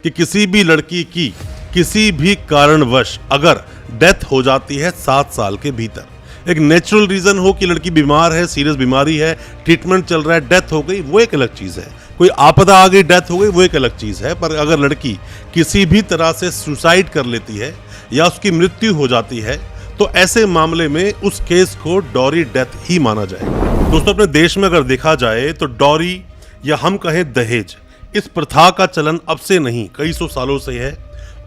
कि किसी भी लड़की की किसी भी कारणवश अगर डेथ हो जाती है 7 साल के भीतर, एक नेचुरल रीजन हो कि लड़की बीमार है, सीरियस बीमारी है, ट्रीटमेंट चल रहा है, डेथ हो गई, वो एक अलग चीज़ है। कोई आपदा आ गई, डेथ हो गई, वो एक अलग चीज़ है। पर अगर लड़की किसी भी तरह से सुसाइड कर लेती है या उसकी मृत्यु हो जाती है तो ऐसे मामले में उस केस को डॉरी डेथ ही माना जाएगा। दोस्तों, अपने देश में अगर देखा जाए तो डॉरी या हम कहें दहेज, इस प्रथा का चलन अब से नहीं कई सौ सालों से है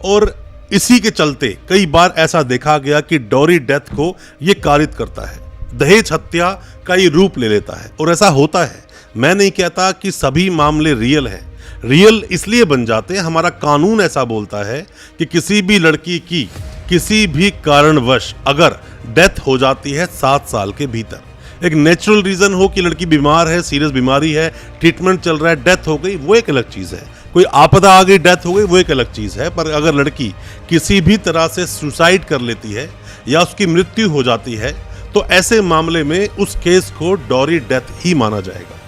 और इसी के चलते कई बार ऐसा देखा गया कि डॉरी डेथ को ये कारित करता है, दहेज हत्या का ये रूप ले लेता है और ऐसा होता है। मैं नहीं कहता कि सभी मामले रियल हैं, रियल इसलिए बन जाते हैं, हमारा कानून ऐसा बोलता है कि किसी भी लड़की की किसी भी कारणवश अगर डेथ हो जाती है 7 साल के भीतर, एक नेचुरल रीजन हो कि लड़की बीमार है, सीरियस बीमारी है, ट्रीटमेंट चल रहा है, डेथ हो गई, वो एक अलग चीज़ है। कोई आपदा आ गई, डेथ हो गई, वो एक अलग चीज़ है। पर अगर लड़की किसी भी तरह से सुसाइड कर लेती है या उसकी मृत्यु हो जाती है तो ऐसे मामले में उस केस को डॉरी डेथ ही माना जाएगा।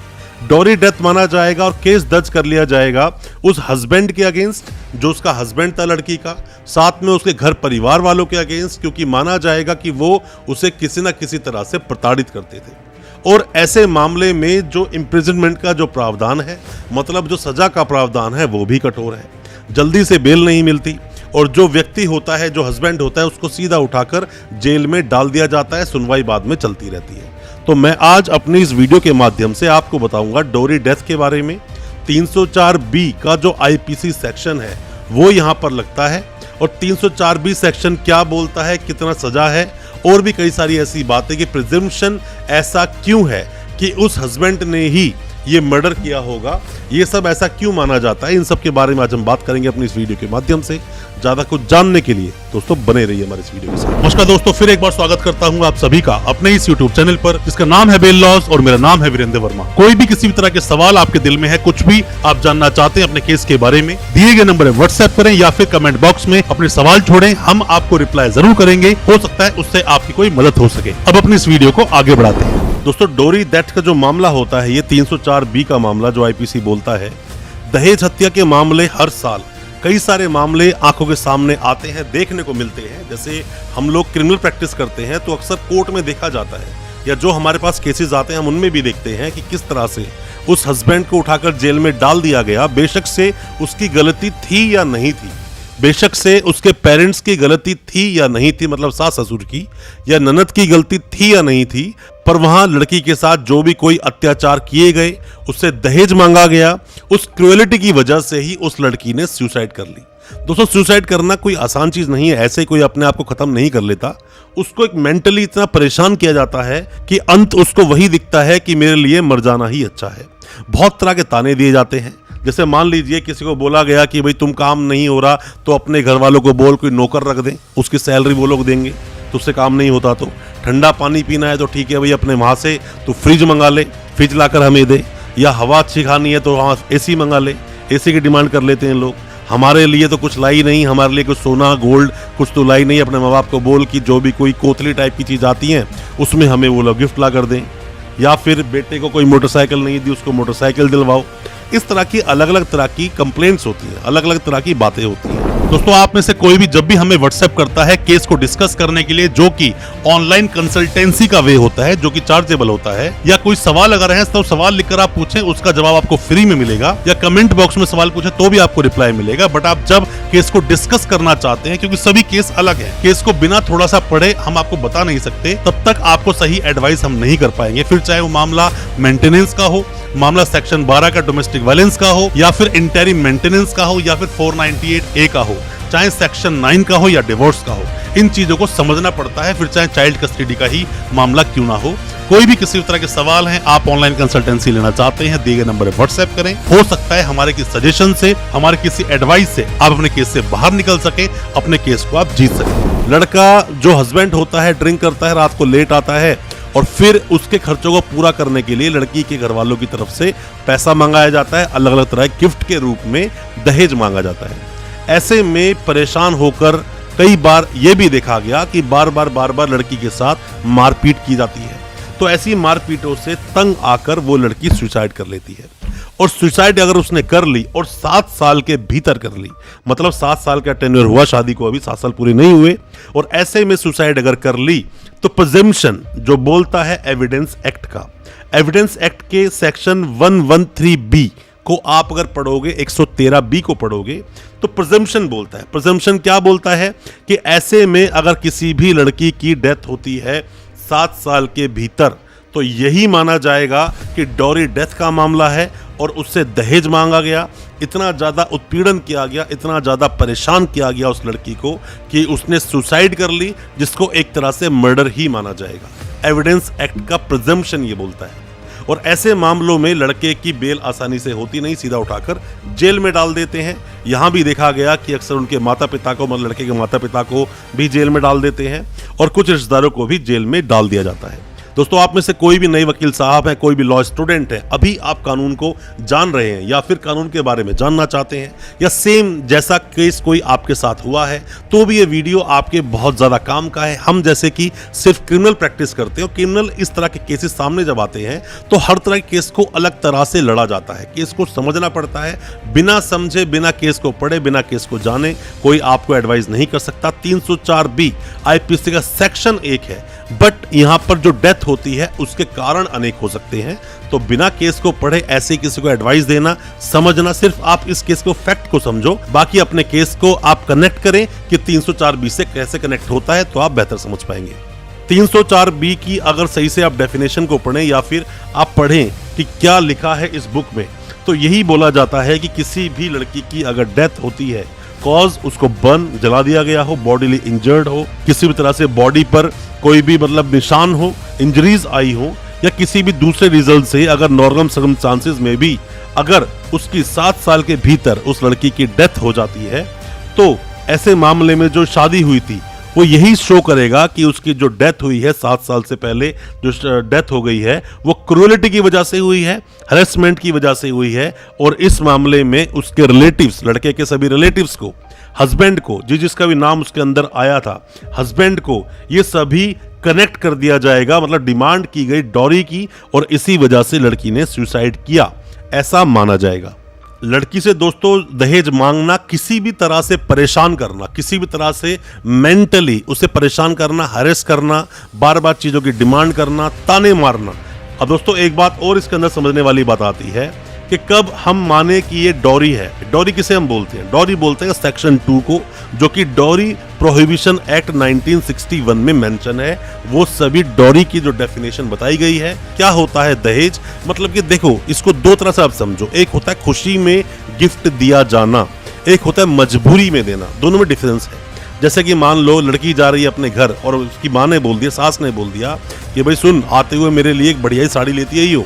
डॉरी डेथ माना जाएगा और केस दर्ज कर लिया जाएगा उस हस्बैंड के अगेंस्ट जो उसका हस्बैंड था लड़की का, साथ में उसके घर परिवार वालों के अगेंस्ट, क्योंकि माना जाएगा कि वो उसे किसी न किसी तरह से प्रताड़ित करते थे। और ऐसे मामले में जो इम्प्रिजनमेंट का जो प्रावधान है, मतलब जो सजा का प्रावधान है, वो भी कठोर है। जल्दी से बेल नहीं मिलती और जो व्यक्ति होता है, जो हस्बैंड होता है, उसको सीधा उठाकर जेल में डाल दिया जाता है, सुनवाई बाद में चलती रहती है। तो मैं आज अपनी इस वीडियो के माध्यम से आपको बताऊंगा डॉरी डेथ के बारे में। 304B का जो आईपीसी सेक्शन है वो यहाँ पर लगता है और 304B सेक्शन क्या बोलता है, कितना सजा है और भी कई सारी ऐसी बातें कि प्रिजम्पशन ऐसा क्यों है कि उस हस्बैंड ने ही ये मर्डर किया होगा, ये सब ऐसा क्यों माना जाता है, इन सब के बारे में आज हम बात करेंगे अपनी इस वीडियो के माध्यम से। ज्यादा कुछ जानने के लिए दोस्तों बने रहिए हमारे इस वीडियो के साथ। नमस्कार दोस्तों, फिर एक बार स्वागत करता हूं आप सभी का अपने इस यूट्यूब चैनल पर जिसका नाम है बेल लॉज और मेरा नाम है वीरेंद्र वर्मा। कोई भी किसी भी तरह के सवाल आपके दिल में है, कुछ भी आप जानना चाहते हैं अपने केस के बारे में, दिए गए नंबर पर व्हाट्सएप करें या फिर कमेंट बॉक्स में अपने सवाल छोड़ें, हम आपको रिप्लाई जरूर करेंगे। हो सकता है उससे आपकी कोई मदद हो सके। अब अपनी इस वीडियो को आगे बढ़ाते हैं। दोस्तों, डॉरी डेथ का जो मामला होता है, ये 304B का मामला जो आईपीसी बोलता है, दहेज हत्या के मामले हर साल कई सारे मामले आंखों के सामने आते हैं, देखने को मिलते हैं। जैसे हम लोग क्रिमिनल प्रैक्टिस करते हैं तो अक्सर कोर्ट में देखा जाता है, या जो हमारे पास केसेस आते हैं हम उनमें भी देखते हैं कि किस तरह से उस हस्बैंड को उठाकर जेल में डाल दिया गया। बेशक से उसकी गलती थी या नहीं थी, बेशक से उसके पेरेंट्स की गलती थी या नहीं थी, मतलब सास ससुर की या ननद की गलती थी या नहीं थी, पर वहां लड़की के साथ जो भी कोई अत्याचार किए गए, उससे दहेज मांगा गया, उस क्रूएलिटी की वजह से ही उस लड़की ने सुसाइड कर ली। दोस्तों, सुसाइड करना कोई आसान चीज नहीं है, ऐसे कोई अपने आप को खत्म नहीं कर लेता। उसको एक मेंटली इतना परेशान किया जाता है कि अंत उसको वही दिखता है कि मेरे लिए मर जाना ही अच्छा है। बहुत तरह के ताने दिए जाते हैं। जैसे मान लीजिए किसी को बोला गया कि भाई तुम काम नहीं हो रहा तो अपने घर वालों को बोल कोई नौकर रख दें, उसकी सैलरी वो लोग देंगे, तो उससे काम नहीं होता। तो ठंडा पानी पीना है तो ठीक है भाई, अपने वहाँ से तो फ्रिज मंगा ले, फ्रिज लाकर हमें दे, या हवा अच्छी खानी है तो वहाँ एसी मंगा ले, एसी की डिमांड कर लेते हैं लोग। हमारे लिए तो कुछ लाई नहीं, हमारे लिए कुछ सोना गोल्ड कुछ तो लाई नहीं, अपने माँ बाप को बोल कि जो भी कोई कोतली टाइप की चीज़ आती हैं उसमें हमें वो लोग गिफ्ट ला कर दें, या फिर बेटे को कोई मोटरसाइकिल नहीं दी, उसको मोटरसाइकिल दिलवाओ। इस तरह की अलग अलग तरह की कंप्लेंट्स होती हैं, अलग अलग तरह की बातें होती हैं। दोस्तों, आप में से कोई भी जब भी हमें व्हाट्सएप करता है केस को डिस्कस करने के लिए, जो कि ऑनलाइन कंसल्टेंसी का वे होता है, जो कि चार्जेबल होता है, या कोई सवाल अगर है तो सवाल लिखकर आप पूछें, उसका जवाब आपको फ्री में मिलेगा, या कमेंट बॉक्स में सवाल पूछें तो भी आपको रिप्लाई मिलेगा। बट आप जब केस को डिस्कस करना चाहते हैं, क्योंकि सभी केस अलग है, केस को बिना थोड़ा सा पढ़े हम आपको बता नहीं सकते, तब तक आपको सही एडवाइस हम नहीं कर पाएंगे। फिर चाहे वो मामला मेंटेनेंस का हो, मामला सेक्शन 12 का डोमेस्टिक वायलेंस का हो, या फिर इंटरिम मेंटेनेंस का हो, या फिर 498A का हो, चाहे सेक्शन 9 का हो या डिवोर्स का हो, इन चीजों को समझना पड़ता है। फिर चाहे चाइल्ड कस्टडी का ही मामला क्यों ना हो, कोई भी किसी तरह के सवाल हैं, आप ऑनलाइन कंसल्टेंसी लेना चाहते हैं, दिए गए नंबर पर व्हाट्सएप करें। हो सकता है हमारे किसी सजेशन से, हमारे किसी एडवाइस से आप अपने केस से बाहर निकल सके, अपने केस को आप जीत सके। लड़का जो हस्बैंड होता है ड्रिंक करता है, रात को लेट आता है और फिर उसके खर्चों को पूरा करने के लिए लड़की के घर वालों की तरफ से पैसा मंगाया जाता है, अलग अलग तरह के गिफ्ट के रूप में दहेज मांगा जाता है। ऐसे में परेशान होकर कई बार यह भी देखा गया कि बार बार लड़की के साथ मारपीट की जाती है। तो ऐसी मारपीटों से तंग आकर वो लड़की सुसाइड कर लेती है और सुसाइड अगर उसने कर ली और 7 साल के भीतर कर ली, मतलब 7 साल का टेन्योर हुआ शादी को, अभी 7 साल पूरे नहीं हुए, और ऐसे में सुसाइड अगर कर ली तो प्रिजम्पशन जो बोलता है एविडेंस एक्ट का, एविडेंस एक्ट के सेक्शन 113B को आप अगर पढ़ोगे, 113B को पढ़ोगे तो प्रिजम्पशन बोलता है। प्रिजम्पशन क्या बोलता है कि ऐसे में अगर किसी भी लड़की की डेथ होती है 7 साल के भीतर तो यही माना जाएगा कि डॉरी डेथ का मामला है और उससे दहेज मांगा गया, इतना ज़्यादा उत्पीड़न किया गया, इतना ज़्यादा परेशान किया गया उस लड़की को कि उसने सुसाइड कर ली, जिसको एक तरह से मर्डर ही माना जाएगा। एविडेंस एक्ट का प्रिजम्पशन ये बोलता है। और ऐसे मामलों में लड़के की बेल आसानी से होती नहीं, सीधा उठाकर जेल में डाल देते हैं। यहाँ भी देखा गया कि अक्सर उनके माता पिता को, मतलब लड़के के माता पिता को भी जेल में डाल देते हैं और कुछ रिश्तेदारों को भी जेल में डाल दिया जाता है। दोस्तों, आप में से कोई भी नए वकील साहब है, कोई भी लॉ स्टूडेंट है, अभी आप कानून को जान रहे हैं या फिर कानून के बारे में जानना चाहते हैं, या सेम जैसा केस कोई आपके साथ हुआ है, तो भी ये वीडियो आपके बहुत ज़्यादा काम का है। हम जैसे कि सिर्फ क्रिमिनल प्रैक्टिस करते हैं और क्रिमिनल इस तरह के केसेस सामने जब आते हैं तो हर तरह के केस को अलग तरह से लड़ा जाता है। केस को समझना पड़ता है, बिना समझे, बिना केस को पढ़े, बिना केस को जाने कोई आपको एडवाइस नहीं कर सकता। 304B IPC का सेक्शन 1 है, बट यहाँ पर जो डेथ होती है उसके कारण अनेक हो सकते हैं, तो बिना केस को पढ़े ऐसे किसी को एडवाइस देना, समझना, सिर्फ आप इस केस को, फैक्ट को समझो, बाकी अपने केस को आप कनेक्ट करें कि 304B से कैसे कनेक्ट होता है, तो आप बेहतर समझ पाएंगे। 304B की अगर सही से आप डेफिनेशन को पढ़ें या फिर आप पढ़ें कि क्या लिखा है इस बुक में, तो यही बोला जाता है कि किसी भी लड़की की अगर डेथ होती है, कॉज उसको बर्न, जला दिया गया हो, बॉडीली इंजर्ड हो, किसी भी तरह से बॉडी पर कोई भी मतलब निशान हो, इंजरीज आई हो, या किसी भी दूसरे रिजल्ट से अगर नॉर्मल सर्कमस्टांसेस में भी अगर उसकी 7 साल के भीतर उस लड़की की डेथ हो जाती है, तो ऐसे मामले में जो शादी हुई थी वो यही शो करेगा कि उसकी जो डेथ हुई है 7 साल से पहले, जो डेथ हो गई है वो क्रूरलिटी की वजह से हुई है, हरेसमेंट की वजह से हुई है। और इस मामले में उसके रिलेटिव्स, लड़के के सभी रिलेटिव्स को, हस्बैंड को, जिसका भी नाम उसके अंदर आया था, हस्बैंड को, ये सभी कनेक्ट कर दिया जाएगा, मतलब डिमांड की गई डॉरी की, और इसी वजह से लड़की ने सुसाइड किया, ऐसा माना जाएगा। लड़की से दोस्तों दहेज मांगना, किसी भी तरह से परेशान करना, किसी भी तरह से मेंटली उसे परेशान करना, हरेस करना, बार बार चीज़ों की डिमांड करना, ताने मारना। अब दोस्तों एक बात और इसके अंदर समझने वाली बात आती है कि कब हम माने कि ये डॉरी है। डॉरी किसे हम बोलते हैं? डॉरी बोलते हैं सेक्शन 2 को, जो कि डॉरी प्रोहिबिशन एक्ट 1961 में मेंशन है। वो सभी डॉरी की जो डेफिनेशन बताई गई है। क्या होता है दहेज? मतलब कि देखो, इसको दो तरह से आप समझो। एक होता है खुशी में गिफ्ट दिया जाना, एक होता है मजबूरी में देना। दोनों में डिफरेंस है। जैसे कि मान लो लड़की जा रही है अपने घर और उसकी माँ ने बोल दिया, सास ने बोल दिया कि भाई सुन, आते हुए मेरे लिए एक बढ़िया ही साड़ी लेती है ही हो,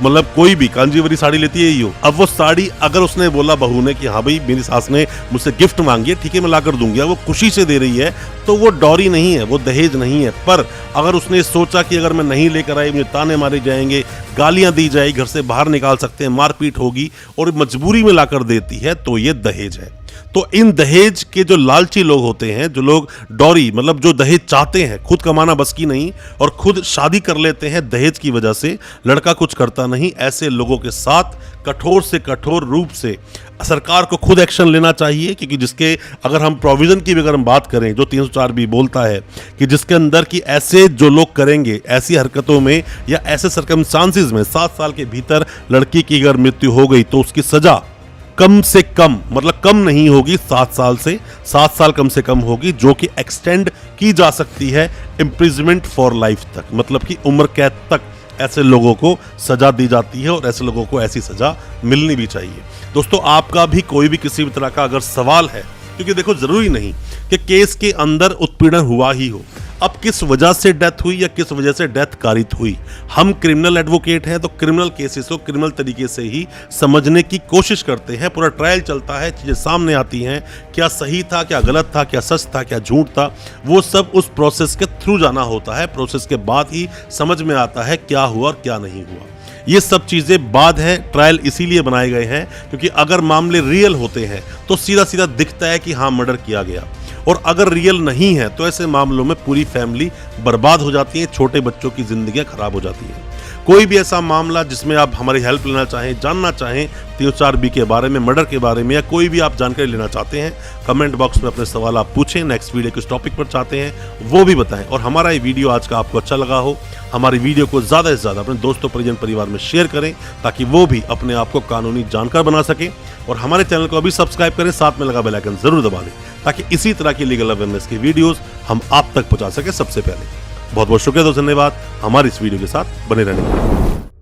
मतलब कोई भी कांजीवरी साड़ी लेती है ही हो। अब वो साड़ी अगर उसने बोला बहू ने कि हाँ भाई मेरी सास ने मुझसे गिफ्ट मांगी है, ठीक है मैं ला कर दूंगी, वो खुशी से दे रही है, तो वो डॉरी नहीं है, वो दहेज नहीं है। पर अगर उसने सोचा कि अगर मैं नहीं लेकर आई मुझे ताने मारे जाएंगे, गालियां दी जाएगी, घर से बाहर निकाल सकते हैं, मारपीट होगी, और मजबूरी में लाकर देती है, तो ये दहेज है। तो इन दहेज के जो लालची लोग होते हैं, जो लोग डॉरी मतलब जो दहेज चाहते हैं, खुद कमाना बस की नहीं और खुद शादी कर लेते हैं दहेज की वजह से, लड़का कुछ करता नहीं, ऐसे लोगों के साथ कठोर से कठोर रूप से सरकार को खुद एक्शन लेना चाहिए। क्योंकि जिसके अगर हम प्रोविजन की भी अगर हम बात करें, जो 304 भी बोलता है कि जिसके अंदर कि ऐसे जो लोग करेंगे ऐसी हरकतों में या ऐसे सर्कमस्टांसेस में 7 साल के भीतर लड़की की अगर मृत्यु हो गई तो उसकी सजा कम से कम, मतलब कम नहीं होगी 7 साल से, 7 साल कम से कम होगी, जो कि एक्सटेंड की जा सकती है इम्प्रिजमेंट फॉर लाइफ तक, मतलब कि उम्र कैद तक ऐसे लोगों को सजा दी जाती है और ऐसे लोगों को ऐसी सजा मिलनी भी चाहिए। दोस्तों आपका भी कोई भी किसी भी तरह का अगर सवाल है, क्योंकि देखो जरूरी नहीं कि केस के अंदर उत्पीड़न हुआ ही हो, अब किस वजह से डेथ हुई या किस वजह से डेथ कारित हुई, हम क्रिमिनल एडवोकेट हैं तो क्रिमिनल केसेस को क्रिमिनल तरीके से ही समझने की कोशिश करते हैं। पूरा ट्रायल चलता है, चीज़ें सामने आती हैं, क्या सही था, क्या गलत था, क्या सच था, क्या झूठ था, वो सब उस प्रोसेस के थ्रू जाना होता है। प्रोसेस के बाद ही समझ में आता है क्या हुआ और क्या नहीं हुआ। ये सब चीज़ें बाद है, ट्रायल इसीलिए बनाए गए हैं क्योंकि अगर मामले रियल होते हैं तो सीधा सीधा दिखता है कि हाँ मर्डर किया गया, और अगर रियल नहीं है तो ऐसे मामलों में पूरी फैमिली बर्बाद हो जाती है, छोटे बच्चों की जिंदगियां खराब हो जाती हैं। कोई भी ऐसा मामला जिसमें आप हमारी हेल्प लेना चाहें, जानना चाहें 304B के बारे में, मर्डर के बारे में, या कोई भी आप जानकारी लेना चाहते हैं, कमेंट बॉक्स में अपने सवाल आप पूछें। नेक्स्ट वीडियो किस टॉपिक पर चाहते हैं वो भी बताएं। और हमारा ये वीडियो आज का आपको अच्छा लगा हो, हमारी वीडियो को ज़्यादा से ज़्यादा अपने दोस्तों, परिजन, परिवार में शेयर करें ताकि वो भी अपने आप को कानूनी जानकार बना सके। और हमारे चैनल को अभी सब्सक्राइब करें, साथ में लगा बेल आइकन जरूर दबा दें ताकि इसी तरह की लीगल अवेयरनेस की वीडियोस हम आप तक पहुंचा सके सबसे पहले। बहुत बहुत शुक्रिया, दोस्तों, धन्यवाद हमारी इस वीडियो के साथ बने रहने के लिए।